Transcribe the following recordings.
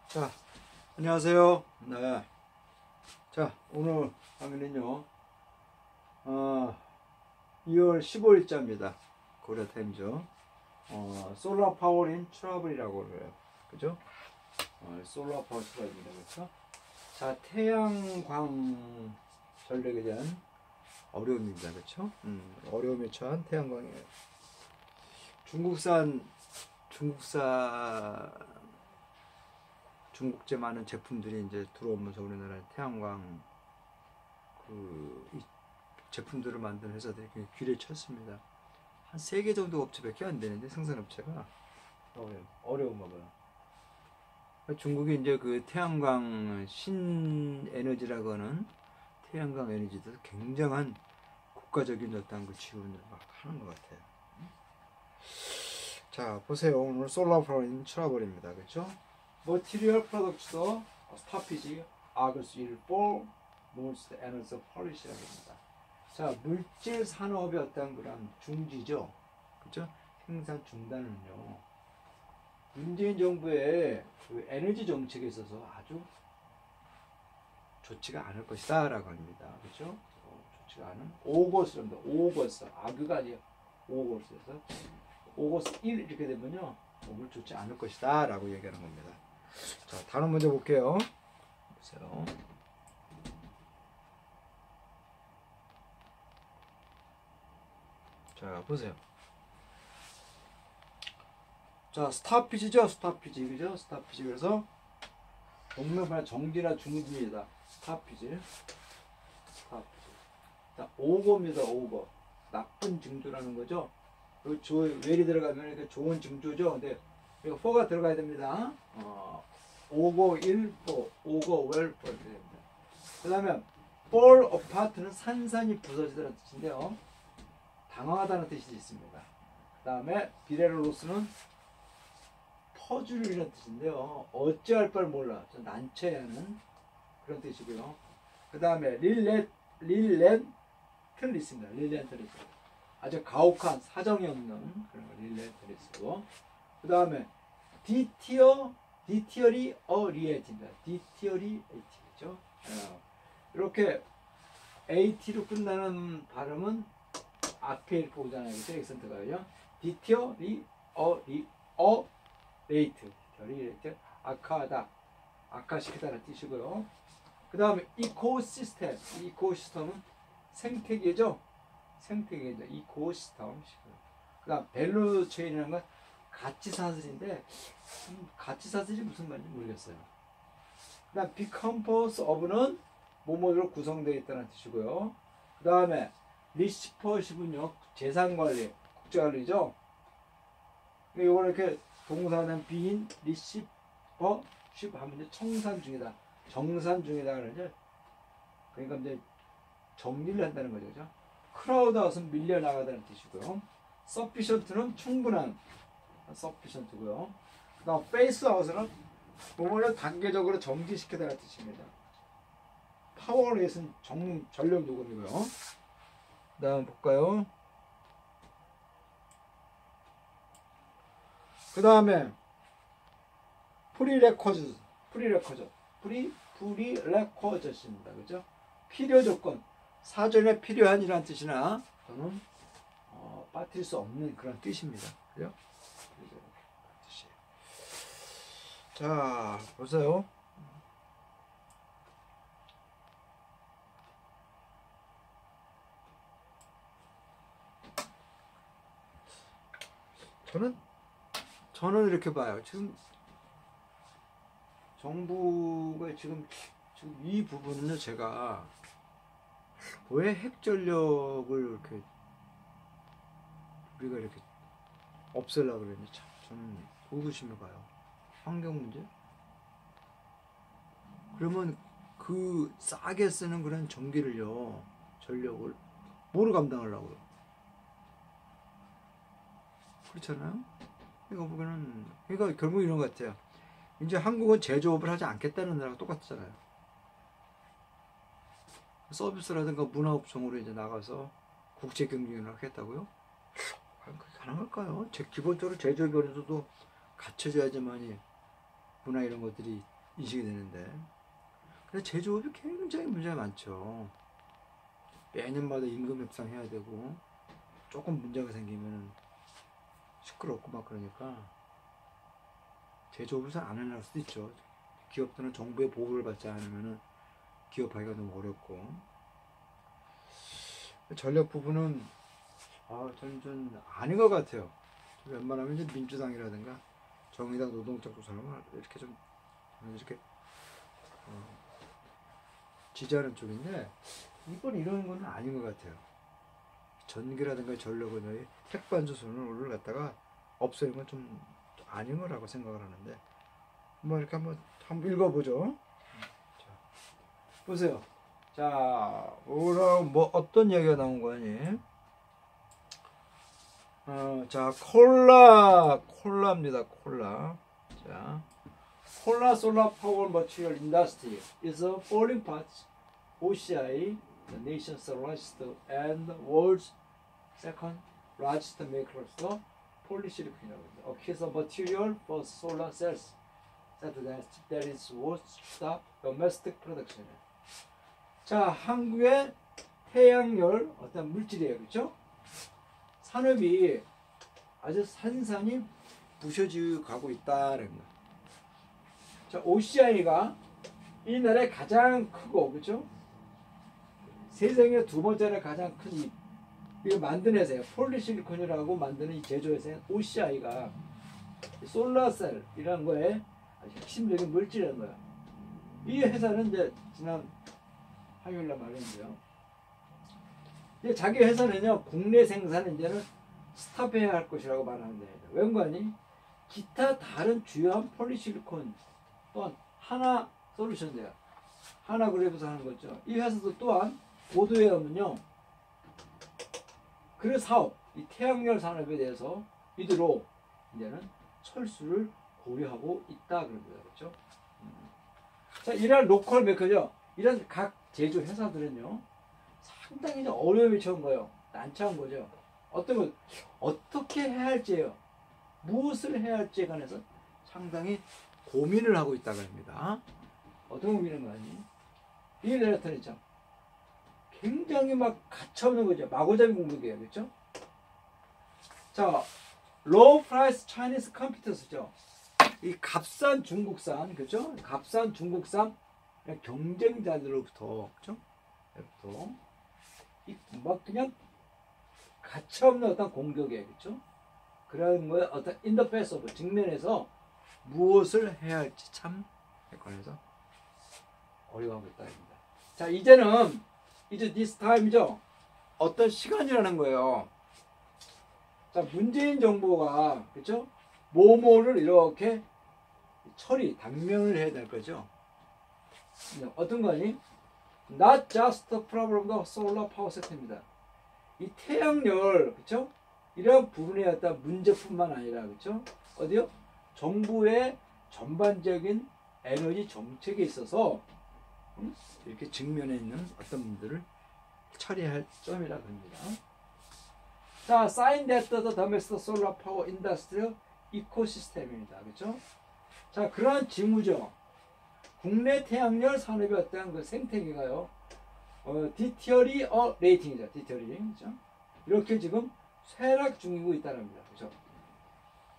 자, 안녕하세요. 네. 자, 오늘 화면은요, 2월 15일자입니다. 고려타임즈. 솔라 파워인 트러블이라고 그래요. 그죠? 솔라 파워 트러블입니다. 그렇죠? 자, 태양광 전력에 대한 어려움입니다. 그렇죠? 어려움에 처한 태양광이에요. 중국제 많은 제품들이 이제 들어오면서 우리나라에 태양광 이 제품들을 만드는 회사들이 귀래 쳤습니다. 한 3개 정도 업체밖에 안 되는데 생산업체가 어려운가 봐요. 중국이 이제 그 태양광 신에너지라고 하는 태양광 에너지도 굉장한 국가적인 어떤 그 지원을 막 하는 것 같아요. 자, 보세요. 오늘 솔라 파워인 트러블입니다. 그렇죠? Material Products Stoppage August 1 for Most Energy Policy라고 합니다. 자, 물질 산업의 어떤 그런 중지죠. 그렇죠? 생산 중단은요. 문재인 정부의 그 에너지 정책에 있어서 아주 좋지가 않을 것이다 라고 합니다. 그렇죠? 좋지가 않은 오거스입니다. 오거스. 아그가 아니에요. 오거스에서 오거스 1 이렇게 되면요. 몸을 좋지 않을 것이다 라고 얘기하는 겁니다. 자, 단어 먼저 볼게요. 보세요. 자, 보세요. 자, 스타피지죠? 스타피지. 그죠? 스타피지. 그래서 동명판 정지나 중지입니다. 스타피지. 스타피지. 자, 오거입니다. 오거. 나쁜 징조라는 거죠. 웰이 들어가면 이렇게 좋은 징조죠. 근데 이거 4가 들어가야 됩니다. 오거 1, 4, 오거 웰, 4 이렇게 됩니다. 그 다음에 fall apart는 산산이 부서지다는 뜻인데요. 당황하다는 뜻이 있습니다. 그 다음에 비레로로스는 퍼즐이라는 뜻인데요. 어찌할 바를 몰라. 난처해하는 그런 뜻이고요. 그 다음에 릴렌틀리스입니다. 릴렌틀리스. 아주 가혹한 사정이 없는 그런 거 릴렌틀리스고. 그 다음에 디티어리 어리에이트입니다. 디티어리 에이트죠. 이렇게 AT로 끝나는 발음은 앞에 이렇게 오잖아요. 그죠? 액센트가요. 디티어리 어리에이트. 악화하다. 악화시키다는 뜻이고요. 그 다음에 이코시스템. 이코시스템은 생태계죠. 생태계죠. 이코시스템. 그 다음 밸류체인이라는 건 가치사슬인데 가치사슬이 무슨 말인지 모르겠어요. 그 다음 비컴포스 오브는 뭐뭐로 구성되어 있다는 뜻이고요. 그 다음에 리시퍼십은요 재산관리, 국제관리죠. 이거는 이렇게 동사는 비인 리시퍼십 하면 이제 청산 중이다, 정산 중이다 그러죠. 그러니까 이제 정리를 한다는 거죠. 그죠? 크라우드아웃은 밀려나가다는 뜻이고요. 서피션트는 충분한, 서피션트고요. 그 다음 페이스아웃은 몸을 단계적으로 정지시키다는 뜻입니다. 파워레이스는 전력 녹음이고요. 그 다음 볼까요? 그 다음에 프리레쿼저스입니다. 그죠? 필요 조건, 사전에 필요한이라는 뜻이나 또는 빠뜨릴 수 없는 그런 뜻입니다. 그죠? 자, 보세요. 저는 이렇게 봐요. 지금 정부가 지금 이 부분은 제가 왜 핵전력을 이렇게 우리가 이렇게 없애려고 그랬는지 참 저는 의구심을 가요. 환경 문제? 그러면 그 싸게 쓰는 그런 전기를요, 전력을 뭐로 감당하려고요? 그렇잖아요? 이거 보기에는, 그러니까 결국 이런 것 같아요. 이제 한국은 제조업을 하지 않겠다는 나라가 똑같잖아요. 서비스라든가 문화업종으로 이제 나가서 국제 경쟁을 하겠다고요? 과연 그게 가능할까요? 기본적으로 제조업에서도 갖춰져야지만이 문화 이런 것들이 인식이 되는데, 근데 제조업이 굉장히 문제가 많죠. 매년마다 임금 협상해야 되고, 조금 문제가 생기면 시끄럽고 막 그러니까 제조업을 잘 안 하려고 할 수도 있죠. 기업들은 정부의 보호를 받지 않으면 기업하기가 너무 어렵고, 전략 부분은 저는 좀 아닌 것 같아요. 웬만하면 이제 민주당이라든가 정의당 노동자 쪽 사람은 이렇게 좀 이렇게 지지하는 쪽인데, 이번 이런 건 아닌 것 같아요. 전기라든가 전력을 핵반조선을 갖다가 없애는 건 좀 아닌 거라고 생각을 하는데, 뭐 이렇게 한번 읽어보죠. 자, 보세요. 자, 뭐 어떤 이야기가 나온 거니? 자, 콜라입니다. 콜라. 자, 콜라 solar power material industry is a falling part. OCI, the nation's largest and world's second largest maker of polysilicon, a piece of material for solar cells that is what stop domestic production. 자, 한국의 태양열 어떤 물질이에요, 그렇죠? 산업이 아주 산산이 부셔지고 가고 있다는 거. 자, OCI가 이 나라의 가장 크고, 그렇죠? 세상에 두 번째로 가장 큰 이거 만드는 회사예요. 폴리실리콘이라고 만드는 이 제조회사인 OCI가 솔라셀이라는 거에 핵심적인 물질이라는 거야. 이 회사는 이제 지난 화요일날 말했는데요. 이제 자기 회사는요, 국내 생산은 이제는 스탑해야 할 것이라고 말하는데, 왠가니 기타 다른 주요한 폴리실리콘 또한 하나 솔루션이에요. 하나 그래프에서 하는 거죠. 이 회사도 또한 보도에 하면요, 그 사업, 이 태양열 산업에 대해서 이대로 이제는 철수를 고려하고 있다 그런 거예요, 그렇죠? 자, 이런 로컬 메이커죠. 이런 각 제조 회사들은요, 상당히 좀 어려움이 처한 거예요. 난처한 거죠. 어떤 것, 어떻게 해야 할지예요. 무엇을 해야 할지에 관해서 상당히 고민을 하고 있다고 합니다. 어떤 고민을 하니? 이 레터리죠. 굉장히 막 가차없는 거죠. 마구잡이 공격이에요, 그렇죠? 자, low price Chinese competitor죠. 이 값싼 중국산, 그렇죠? 값싼 중국산 경쟁자들로부터, 그렇죠? 막 그냥 가차없는 어떤 공격이에요, 그렇죠? 그런 거에 어떤 in the face of 직면에서 무엇을 해야 할지 참 관해서 어려워하고 있다입니다. 자, 이제는 이제 this time이죠. 어떤 시간이라는 거예요. 자, 문재인 정부가, 그렇죠? 뭐뭐를 이렇게 당면을 해야 될 거죠. 어떤 거니? Not just the problem of solar power sector입니다. 이 태양열, 그렇죠? 이런 부분에 어떤 문제뿐만 아니라, 그렇죠? 어디요? 정부의 전반적인 에너지 정책에 있어서 이렇게 직면해 있는 어떤 분들을 처리할 점이라고 합니다. 자, sign that the domestic solar power industry ecosystem입니다. 그렇죠? 자, 그러한 징후죠. 국내 태양열 산업의 어떤 그 생태계가요, 디티어리레이팅이죠. 그렇죠? 이렇게 지금 쇠락 중이고 있다는 겁니다. 그렇죠?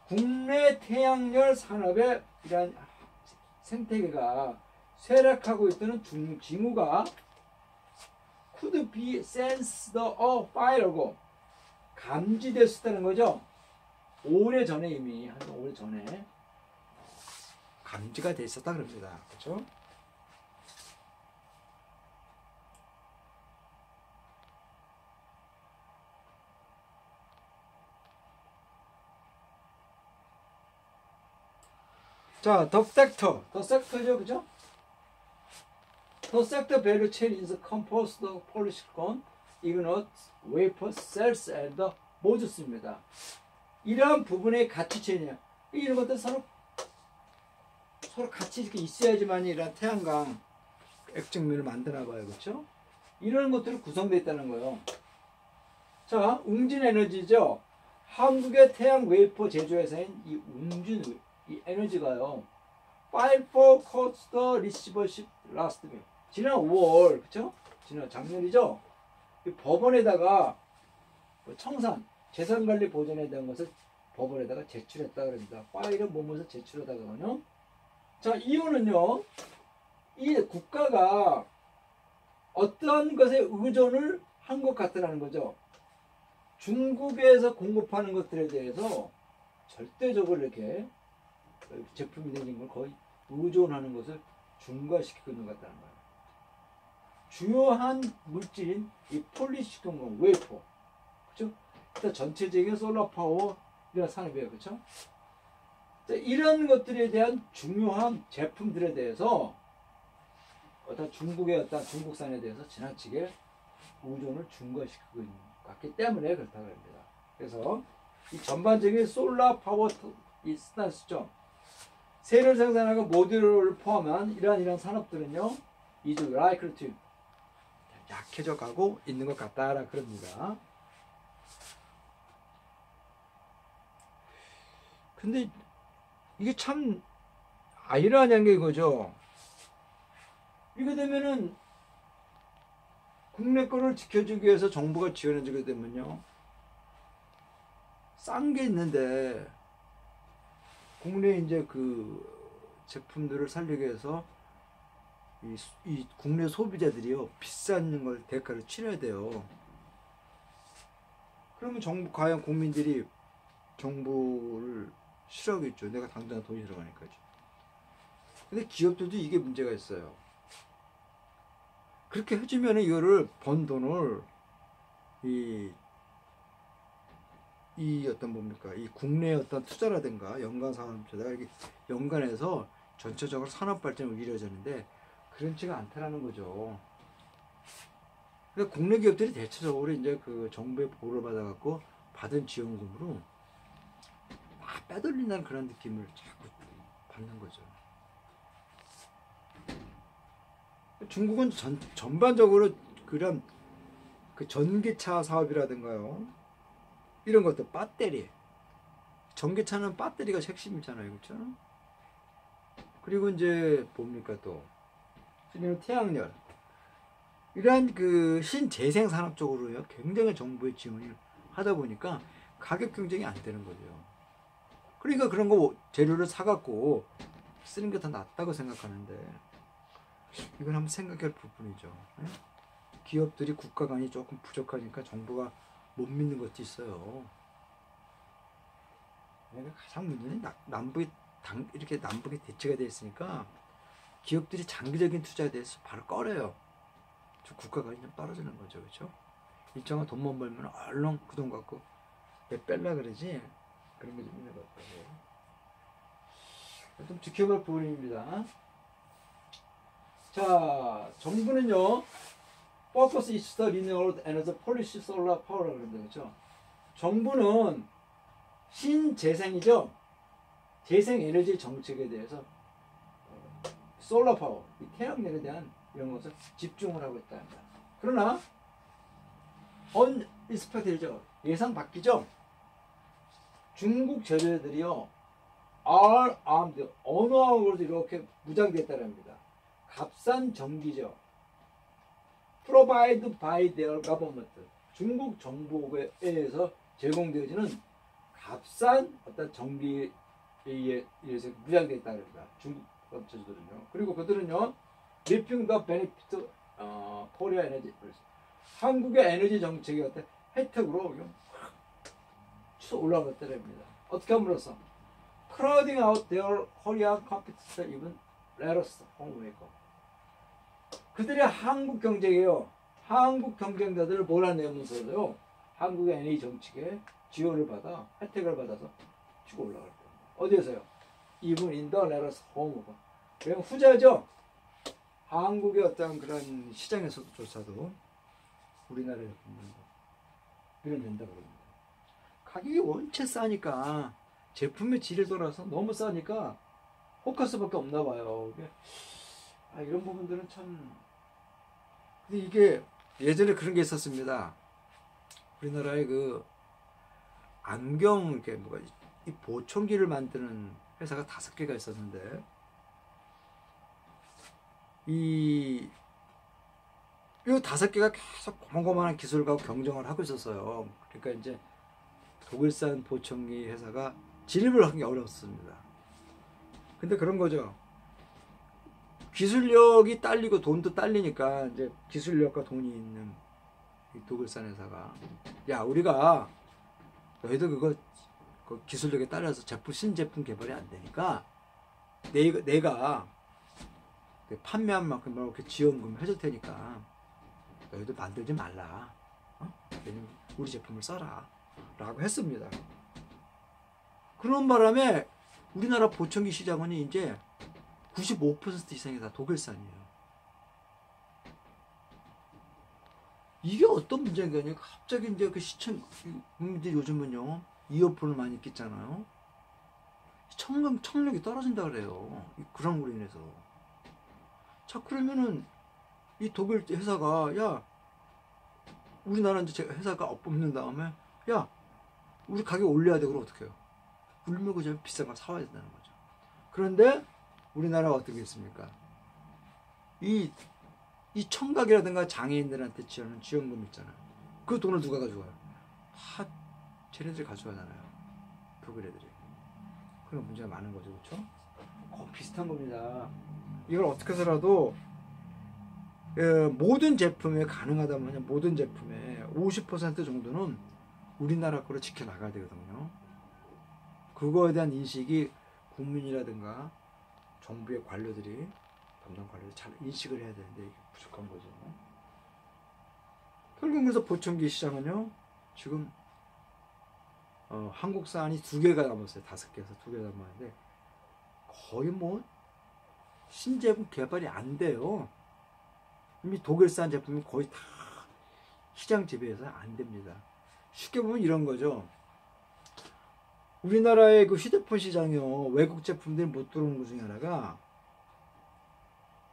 국내 태양열 산업의 이러한 생태계가 쇠락하고 있다는 징후가 could be sensed or fire고 감지될 수 있다는 거죠. 오래전에 이미 한 오래전에 감지가 돼 있었다 그럽니다. 그렇죠? 자, 더 섹터죠, 그죠? 더 섹터 value chain is composed of polysilicon, ignite, wafer, cells, and modules입니다. 이러한 부분의 가치 체인이야. 이런 것들 서로 같이 이렇게 있어야지만 이런 태양광 액정면을 만드나 봐요, 그렇죠? 이런 것들이 구성되어 있다는 거예요. 자, 웅진에너지죠. 한국의 태양 웨이퍼 제조회사인 이 이 에너지가요. File for cost the receivership last me. 지난 5월, 그쵸? 지난 작년이죠? 이 법원에다가 청산, 재산관리 보전에 대한 것을 법원에다가 제출했다 그럽니다. 파일은 뭐뭐서 제출하다가요. 자, 이유는요. 이 국가가 어떠한 것에 의존을 한 것 같다는 거죠. 중국에서 공급하는 것들에 대해서 절대적으로 이렇게 제품이 되는 걸 거의 의존하는 것을 중과시키고 있는 것 같다는 거예요. 주요한 물질인 이 폴리시리콘 웨이퍼, 그렇죠? 일단 전체적인 솔라 파워 이런 산업이에요, 그렇죠? 이런 것들에 대한 중요한 제품들에 대해서 어떤 중국의 어떤 중국산에 대해서 지나치게 의존을 중과시키고 있는 것 같기 때문에 그렇다고 합니다. 그래서 이 전반적인 솔라 파워 이 스탠스죠. 세를 생산하고 모듈을 포함한 이러한 산업들은요, 이주 라이클 투 약해져 가고 있는 것 같다라 그럽니다. 근데 이게 참 아이러니한 게 이거죠. 이게 되면은 국내 거를 지켜주기 위해서 정부가 지원해주게 되면요, 싼 게 있는데 국내 이제 그 제품들을 살리기 위해서 이 국내 소비자들이요, 비싼 걸 대가를 치러야 돼요. 그러면 정부, 과연 국민들이 정부를 싫어하겠죠. 내가 당장 돈이 들어가니까요. 근데 기업들도 이게 문제가 있어요. 그렇게 해주면 이거를 번 돈을 이 어떤 뭡니까, 이 국내 어떤 투자라든가 연간 산업투자가 이렇게 연간해서 전체적으로 산업 발전이 이루어지는데 그렇지가 않다라는 거죠. 그러니까 국내 기업들이 대체적으로 이제 그 정부의 보호를 받아갖고 받은 지원금으로 막 빼돌린다는 그런 느낌을 자꾸 받는 거죠. 중국은 전반적으로 그런 그 전기차 사업이라든가요, 이런 것도 배터리, 전기차는 배터리가 핵심이잖아요, 그렇죠? 그리고 이제 뭡니까 또 태양열, 이러한 그 신재생 산업 쪽으로요 굉장히 정부의 지원을 하다 보니까 가격 경쟁이 안 되는 거죠. 그러니까 그런 거 재료를 사갖고 쓰는 게 더 낫다고 생각하는데, 이건 한번 생각할 부분이죠. 기업들이 국가 간이 조금 부족하니까 정부가 못 믿는 것도 있어요. 가장 문제는 이렇게 남북이 대치가 되어 있으니까 기업들이 장기적인 투자에 대해서 바로 꺼려요. 국가 간이 좀 떨어지는 거죠, 그렇죠? 일정한 돈만 벌면 얼른 그 돈 갖고 왜 뺄라 그러지? 그런 게 좀 있는 것 같아요. 좀 지켜볼 부분입니다. 자, 정부는요, Focus is the renewable energy policy solar power라고 그러는데, 그렇죠? 정부는 신재생이죠. 재생 에너지 정책에 대해서 솔라 파워, 이 태양열에 대한 이런 것을 집중을 하고 있다 합니다. 그러나 unexpected죠. 예상 밖이죠. 중국 제조들이요, are armed, 언어학으로도 이렇게 무장됐다는 겁니다. 값싼 전기죠. Provided by their government. 중국 정부에 의해서 제공되어지는 값싼 어떤 전기에 의해서 무장되어 있다고 합니다. 중국 업체들은요. 그리고 그들은요, reaping the benefit Korea energy. 한국의 에너지 정책의 어떤 혜택으로 치솟아 올라갔다고 합니다. 어떻게 함으로써 crowding out their Korean competitors even latest homemaker. 그들의 한국 경쟁이에요. 한국 경쟁자들을 몰아내면서요, 한국의 에너지 정책에 지원을 받아 혜택을 받아서 치고 올라갈 겁니다. 어디에서요? Even in the latest homemaker. 그냥 후자죠. 한국의 어떤 그런 시장에서조차도 우리나라에 밀어낸다고 합니다. 가격이 원체 싸니까, 제품의 질을 돌아서 너무 싸니까 포커스밖에 없나 봐요. 이런 부분들은 참. 근데 이게 예전에 그런 게 있었습니다. 우리나라에 그 안경, 이렇게 뭐가 이 보청기를 만드는 회사가 5개가 있었는데 이 5개가 계속 고만고만한 기술과 경쟁을 하고 있었어요. 그러니까 이제 독일산 보청기 회사가 진입을 하기 어려웠습니다. 근데 그런 거죠. 기술력이 딸리고 돈도 딸리니까 이제 기술력과 돈이 있는 이 독일산 회사가 야 우리가 너희들 그거 그 기술력에 따라서 신제품 개발이 안 되니까 내가 판매한 만큼 이렇게 지원금 해줄 테니까 너희들 만들지 말라. 우리 제품을 써라. 라고 했습니다. 그런 바람에 우리나라 보청기 시장은 이제 95% 이상이 다 독일산이에요. 이게 어떤 문제인가요? 갑자기 이제 그 국민들이 요즘은요, 이어폰을 많이 끼잖아요. 청력이 떨어진다 그래요. 그런 걸로 인해서. 자, 그러면은 이 독일 회사가 야, 우리나라 이제 회사가 없는 다음에 야, 우리 가격 올려야 돼. 그럼 어떻게 해요? 울면고 좀 비싼 걸 사와야 된다는 거죠. 그런데 우리나라가 어떻게 했습니까? 이 청각이라든가 장애인들한테 지원하는 지원금 있잖아요. 그 돈을 누가 가져가요? 다 쟤네들이 가져가잖아요. 독일 애들이. 그런 문제가 많은 거죠. 그렇죠? 비슷한 겁니다. 이걸 어떻게 해서라도 모든 제품에 가능하다면 모든 제품에 50% 정도는 우리나라 거로 지켜나가야 되거든요. 그거에 대한 인식이 국민이라든가 정부의 관료들이 담당 관료들이 잘 인식을 해야 되는데 이게 부족한 거죠. 결국 그래서 보청기 시장은요 지금 한국산이 2개가 남았어요. 5개에서 2개 남았는데 거의 뭐 신제품 개발이 안 돼요. 이미 독일산 제품이 거의 다 시장 지배해서 안 됩니다. 쉽게 보면 이런 거죠. 우리나라의 그 휴대폰 시장이요, 외국 제품들이 못 들어오는 것 중에 하나가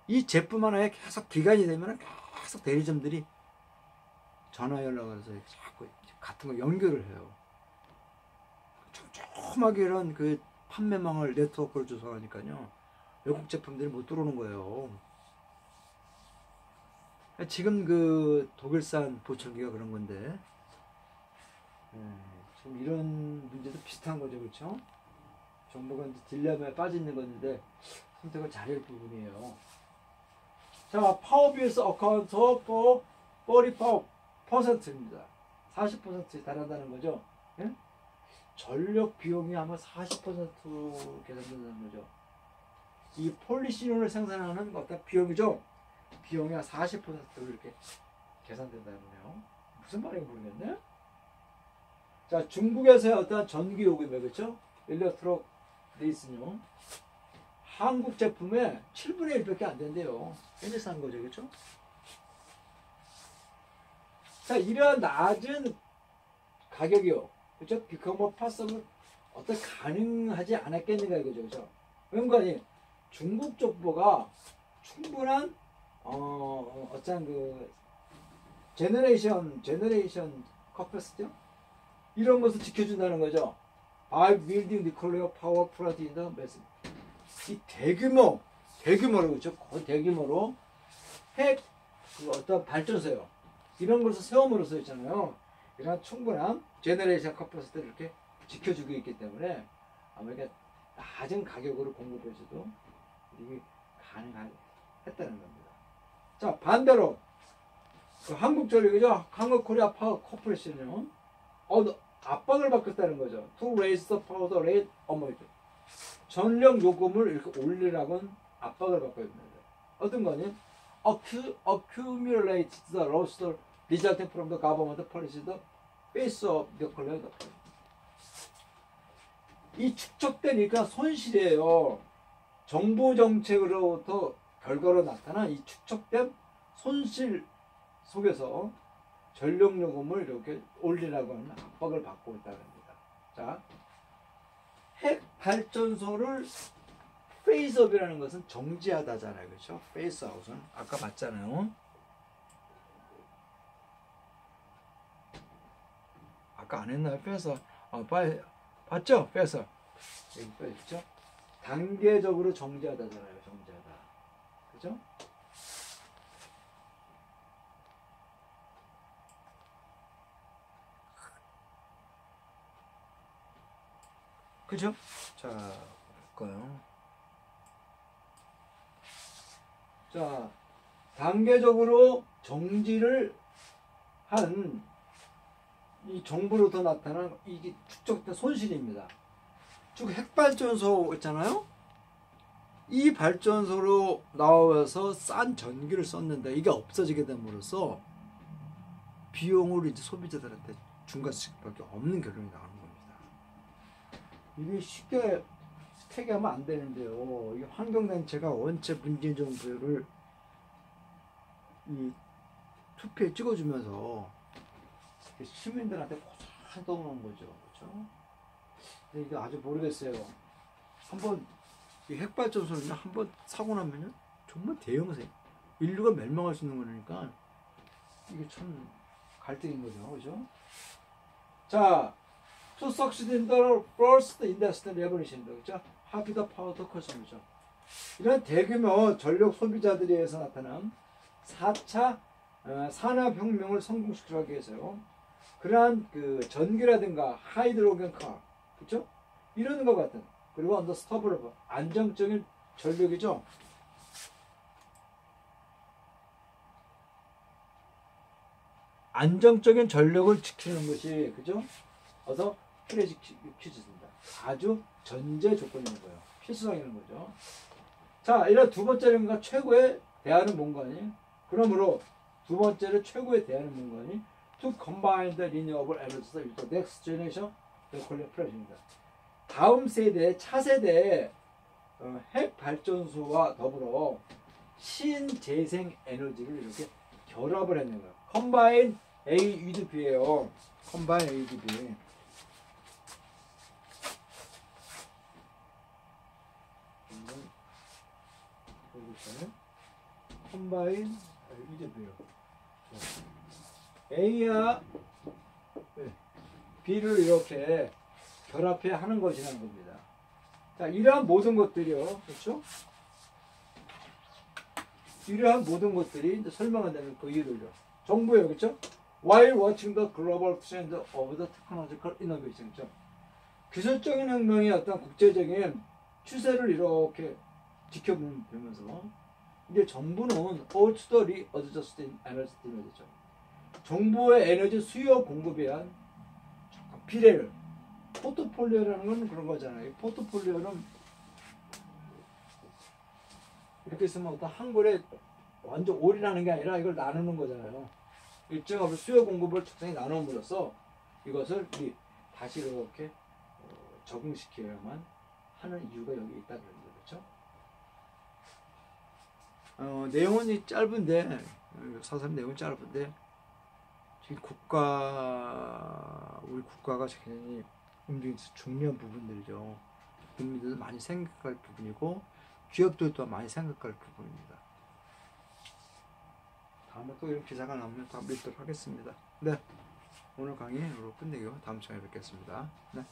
이 제품 하나에 계속 기간이 되면 계속 대리점들이 전화 연락을 해서 자꾸 같은 거 연결을 해요. 촘촘하게 이런 그 판매망을 네트워크를 조성하니까요 외국 제품들이 못 들어오는 거예요. 지금 그 독일산 보청기가 그런 건데 지금 이런 문제도 비슷한 거죠. 그렇죠? 정부가 이제 딜레마에 빠져 있는 건데 선택을 잘할 부분이에요. 자, 파워비에서 어카운트 for 44%입니다. 40%에 달한다는 거죠. 예? 전력 비용이 아마 40% 계산된다는 거죠. 이 폴리시논을 생산하는 어떤 비용이죠. 비용이 40%로 이렇게 계산된다는 거예요. 무슨 말인지 모르겠네. 자, 중국에서의 어떤 전기 요금이 그렇죠? 일렉트로 레이스요. 한국 제품의 7분의 1밖에 안 된대요. 굉장히 싼 거죠, 그렇죠? 자, 이러한 낮은 가격이요, 그렇죠? 비커머 파썸은 어떻게 가능하지 않았겠는가 이거죠, 그렇죠? 그러니까 중국 정부가 충분한 어떤 그 제너레이션 커패시티요? 이런 것을 지켜준다는 거죠. By building nuclear power plant in the massive. 이 대규모로 그렇죠? 거의 대규모로 핵 그 어떤 발전소요. 이런 것을 세움으로써 있잖아요. 이런 충분한 제너레이션 커패시티를 이렇게 지켜주고 있기 때문에 아무래도 낮은 가격으로 공급해줘도 이게 가능했다는 겁니다. 자, 반대로 그 한국전력이죠. 한국코리아 파워 코퍼레이션은 압박을 받겠다는 거죠. To raise the power rate 어머니죠. 전력 요금을 이렇게 올리라고는 압박을 받고 있습니다. 어떤 거니? Accumulate the loss resulting from the government policy the face of the collector. 이 축적되니까 손실이에요. 정부 정책으로부터 결과로 나타난 이 축적된 손실 속에서 전력 요금을 이렇게 올리라고 하는 압박을 받고 있다는 겁니다. 자, 핵 발전소를 페이스업이라는 것은 정지하다잖아요, 그렇죠? 페이스아웃은 아까 봤잖아요. 아까 안 했나요? 페이스 봤죠? 페이스 여기까지 있죠? 단계적으로 정지하다잖아요. 정지하다. 그죠? 그죠? 자, 볼까요? 자, 단계적으로 정지를 한 이 정보로부터 나타난 이게 축적된 손실입니다. 쭉 핵발전소 있잖아요? 이 발전소로 나와서 싼 전기를 썼는데 이게 없어지게 됨으로써 비용을 이제 소비자들한테 중과 수밖에 없는 결론이 나오는 겁니다. 이게 쉽게 폐기하면 안 되는데요. 이게 환경단체가 원체 문재인 정부를 이 투표에 찍어주면서 시민들한테 고스란히 떠오는 거죠. 그렇죠? 근데 이거 아주 모르겠어요. 한번 이 핵발전소는 한번 사고 나면은 정말 대형세 인류가 멸망할 수 있는 거니까 이게 참 갈등인 거죠. 그죠? 자, to succeed in the first industrial revolution, 그죠? have the power to consume죠. 이런 대규모 전력 소비자들에 의해서 나타난 4차 산업혁명을 성공시키기 위해서요. 그러한 그 전기라든가 하이드로겐 카, 그죠? 이런 것 같은, 그리고 언더 스터블러브 안정적인 전력이죠. 안정적인 전력을 지키는 것이, 그죠? 어서 프레지퀴즈입니다. 아주 전제 조건인 거예요. 필수적인 거죠. 자, 이런 두 번째는 최고의 대안은 뭔가니? 그러므로 두 번째로 최고의 대안은 뭔가니? To combine the renewable energies with the next generation nuclear fusion입니다. 다음 세대, 차세대 핵 발전소와 더불어 신재생 에너지를 이렇게 결합을 했는 거예요. Combine A with B예요. Combine A with B. Combine A with B예요. A와 B를 이렇게 결합해 하는 것이라는 겁니다. 자, 이러한 모든 것들이요, 그렇죠? 이러한 모든 것들이 이제 설명한다는 그 이유를요. 정부예요, 그렇죠? While watching the global trend of the technological innovation, 그렇죠? 기술적인 혁명의 어떤 국제적인 추세를 이렇게 지켜보면서 이제 정부는 also readjusted energy demand, 정부의 에너지 수요 공급에 의한 비례를, 포트폴리오라는 건 그런 거잖아요. 포트폴리오는 이렇게 쓰면 어떤 한 골에 완전 올인하는 게 아니라 이걸 나누는 거잖아요. 일정한 수요 공급을 적당히 나눔으로써 이것을 다시 이렇게 적응시켜야만 하는 이유가 여기 있다는 거죠. 그렇죠? 내용은 짧은데, 사설 내용은 짧은데, 지금 우리 국가가 굉장히 움직이면서 중요한 부분들이죠. 국민들도 많이 생각할 부분이고, 기업들도 많이 생각할 부분입니다. 다음에 또 이런 기사가 나오면 다 믿도록 하겠습니다. 네. 오늘 강의 이로 끝내고 다음 시간에 뵙겠습니다. 네.